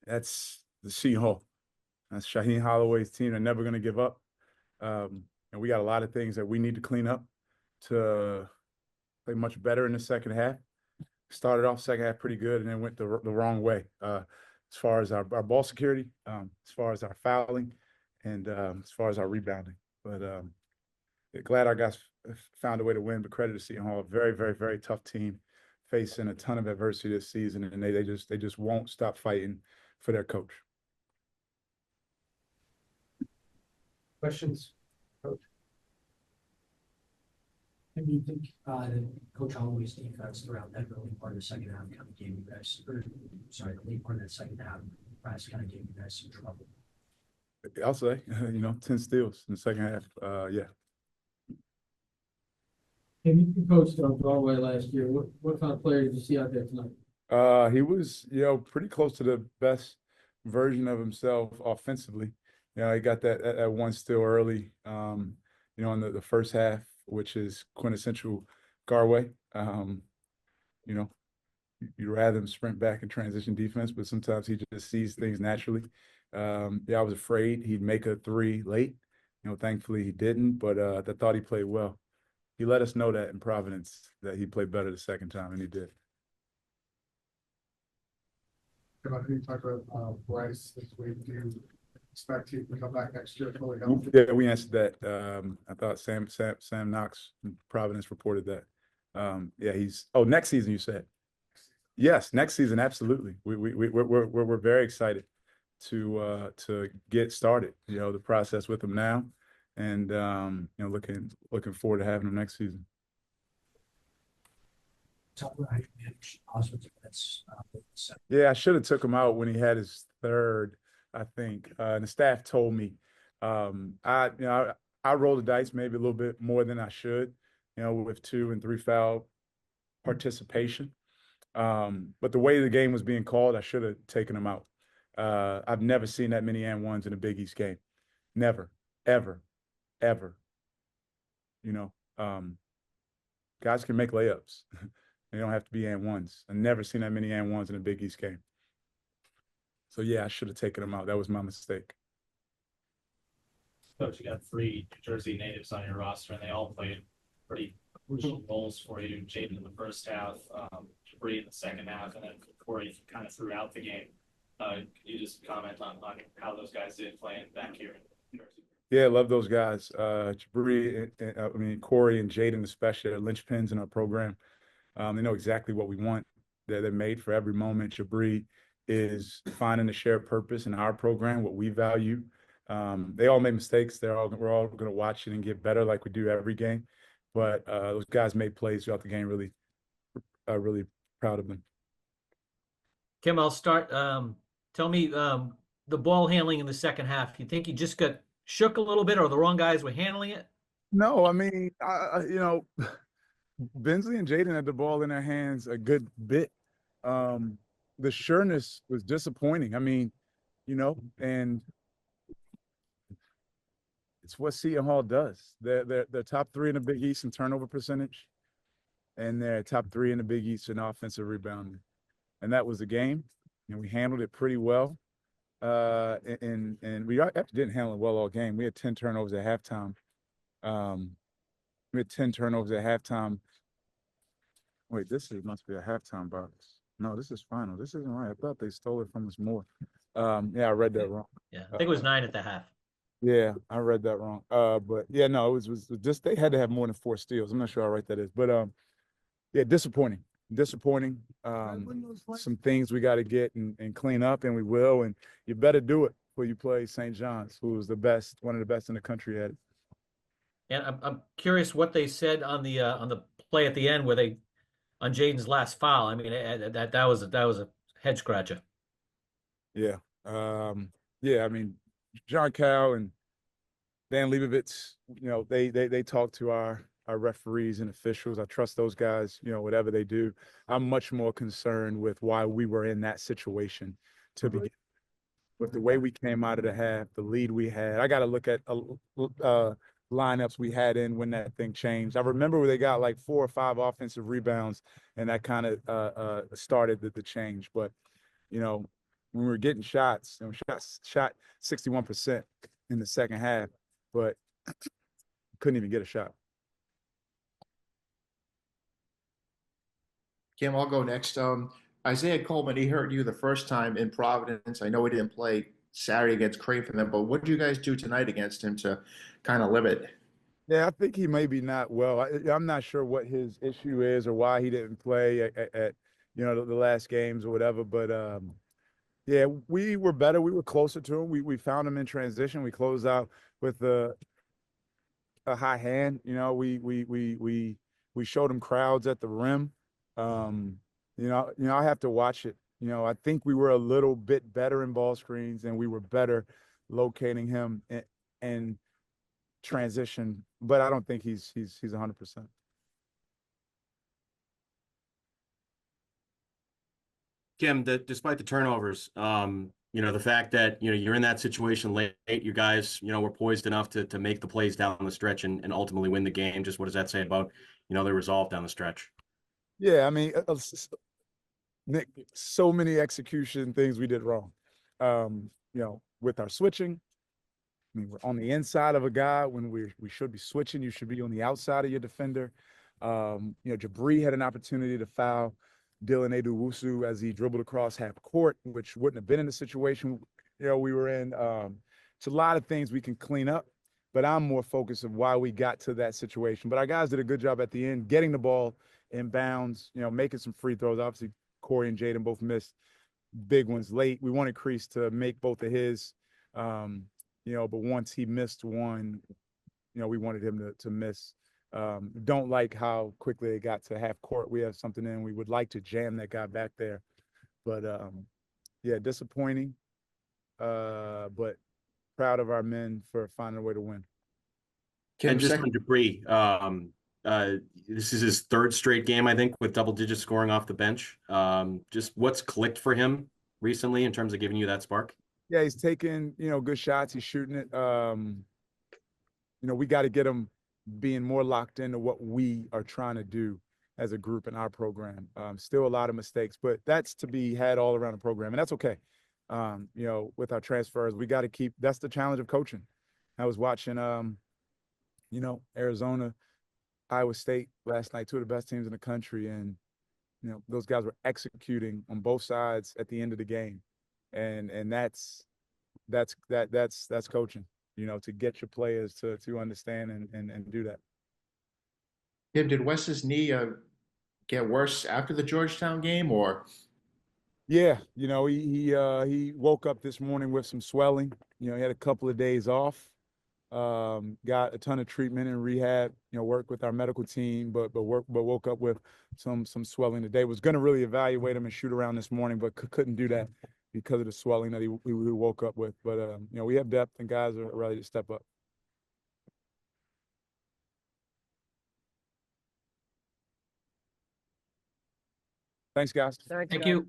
That's the Seton Hall. That's Shaheen Holloway's team. They're never going to give up. And we got a lot of things that we need to clean up to play much better in the second half. Started off second half pretty good and then went the wrong way as far as our ball security, as far as our fouling, and as far as our rebounding. But glad our guys found a way to win. But credit to Seton Hall, a very, very, very tough team facing a ton of adversity this season, and they just won't stop fighting for their coach. Questions, Coach? And you think Coach Holloway's defense throughout that early part of the second half kind of gave you guys, or sorry, the late part of that second half, Friars kind of gave you guys some trouble? I'll say, 10 steals in the second half. Yeah. And you coached on Broadway last year. What kind of player did you see out there tonight? He was, pretty close to the best version of himself offensively. He got that one steal early, in the first half, which is quintessential Garway. You'd rather him sprint back and transition defense, but sometimes he just sees things naturally. I was afraid he'd make a three late. Thankfully he didn't, but I thought he played well. He let us know that in Providence that he played better the second time, and he did. You talk about Bryce this week. Do you expect him to come back next year fully healthy? Yeah, we answered that. I thought Sam Knox from Providence reported that. He's next season you said. Yes, next season, absolutely. We're very excited to get started. The process with him now, and looking forward to having him next season. Talk about how you manage offensive minutes. Yeah, I should have took him out when he had his third, I think. And the staff told me, I rolled the dice maybe a little bit more than I should, with 2 and 3 foul participation. But the way the game was being called, I should have taken him out. I've never seen that many and ones in a Big East game. Never, ever, ever. Guys can make layups. They don't have to be and ones. I've never seen that many and ones in a Big East game. So yeah, I should have taken him out. That was my mistake. Coach, you got 3 New Jersey natives on your roster, and they all played pretty crucial roles for you. Jaden in the first half, Jabri in the second half, and then Corey kind of throughout the game. Can you just comment on how those guys did playing back here in New Jersey? Yeah, I love those guys. Jabri, Corey and Jaden especially are linchpins in our program. They know exactly what we want. They're made for every moment. Jabri is finding a shared purpose in our program, what we value. They all made mistakes. We're all going to watch it and get better like we do every game. But those guys made plays throughout the game. Really proud of them. Kim, I'll start. Tell me the ball handling in the second half. You think you just got shook a little bit, or the wrong guys were handling it? No, I mean, Bensley and Jaden had the ball in their hands a good bit. The sureness was disappointing. I mean, and it's what Seton Hall does. They're top 3 in the Big East in turnover percentage, and they're top 3 in the Big East in offensive rebounding. And that was the game, and we handled it pretty well. And we actually didn't handle it well all game. We had 10 turnovers at halftime. We had 10 turnovers at halftime. Wait, must be a halftime box. No, this is final. This isn't right. I thought they stole it from us more. I read that wrong. Yeah, I think it was 9 at the half. Yeah, I read that wrong. But yeah, no, it was just they had to have more than 4 steals. I'm not sure how right that is, but disappointing. Some things we got to get and clean up, and we will. And you better do it before you play St. John's, who was one of the best in the country at it. And I'm curious what they said on the play at the end where they on Jaden's last foul. I mean, that was a head scratcher. Yeah. I mean, John Cal and Dan Leibovitz, they talk to our referees and officials. I trust those guys, whatever they do. I'm much more concerned with why we were in that situation to begin with. The way we came out of the half, the lead we had. I got to look at lineups we had in when that thing changed. I remember where they got like 4 or 5 offensive rebounds, and that kind of started the change. But, when we were getting shots, shot 61% in the second half, but couldn't even get a shot. Kim, I'll go next. Isaiah Coleman, he hurt you the first time in Providence. I know he didn't play Saturday against Creighton, but what did you guys do tonight against him to kind of limit? Yeah, I think he may be not well. I'm not sure what his issue is or why he didn't play at the last games or whatever. But yeah, we were better. We were closer to him. We found him in transition. We closed out with a high hand. We showed him crowds at the rim. I have to watch it. I think we were a little bit better in ball screens and we were better locating him and transition, but I don't think he's 100%. Kim, despite the turnovers, the fact that, you're in that situation late, you guys, were poised enough to make the plays down the stretch and ultimately win the game. Just what does that say about, the resolve down the stretch? Yeah, I mean, Nick, so many execution things we did wrong. With our switching, I mean, we're on the inside of a guy when we should be switching. You should be on the outside of your defender. Jabri had an opportunity to foul Dylan Eduwusu as he dribbled across half court, which wouldn't have been in the situation we were in. It's a lot of things we can clean up, but I'm more focused on why we got to that situation. But our guys did a good job at the end, getting the ball in bounds, making some free throws. Obviously, Corey and Jaden both missed big ones late. We wanted Kreese to make both of his, but once he missed one, we wanted him to miss. Don't like how quickly it got to half court. We have something in. We would like to jam that guy back there. But, yeah, disappointing, but proud of our men for finding a way to win. And just on Dupree, this is his third straight game, I think, with double-digit scoring off the bench. Just what's clicked for him recently in terms of giving you that spark? Yeah, he's taking, good shots. He's shooting it. We got to get him being more locked into what we are trying to do as a group in our program. Still a lot of mistakes, but that's to be had all around the program, and that's okay. With our transfers, we got to keep – that's the challenge of coaching. I was watching, Arizona, Iowa State last night, two of the best teams in the country, and, those guys were executing on both sides at the end of the game. And that's coaching, to get your players to understand and do that. Tim, did Wes's knee get worse after the Georgetown game, or? Yeah, he woke up this morning with some swelling. He had a couple of days off. Got a ton of treatment and rehab. Worked with our medical team, but woke up with some swelling today. Was going to really evaluate him and shoot around this morning, but couldn't do that because of the swelling that he woke up with. But we have depth and guys are ready to step up. Thanks, guys. Thank you.